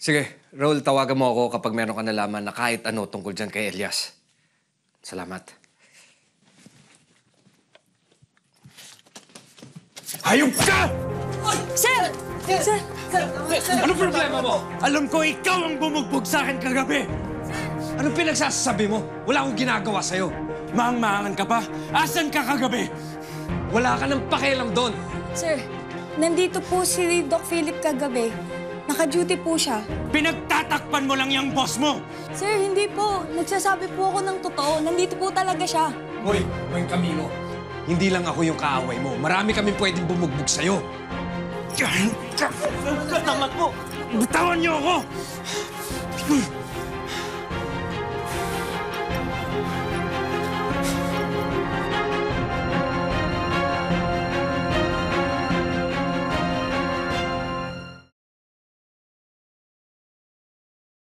Sige, Raul, tawagan mo ako kapag meron ka nalaman na kahit ano tungkol dyan kay Elias. Salamat. Hayop ka! Sir! Sir! Ano problema mo? Alam ko ikaw ang bumugbog sa akin kagabi. Anong pinagsasabi mo? Wala akong ginagawa sa'yo. Mahang-mahangan ka pa? Asan ka kagabi? Wala ka ng pakialam doon. Sir, nandito po si Doc Philip kagabi. Naka-duty po siya. Pinagtatakpan mo lang yung boss mo. Sir, hindi po. Nagsasabi po ako ng totoo. Nandito po talaga siya. Hoy, Mang Camilo. Hindi lang ako yung kaaway mo. Marami kami pwedeng bumugbog sa'yo. Tamat mo! Bitawan niyo ako!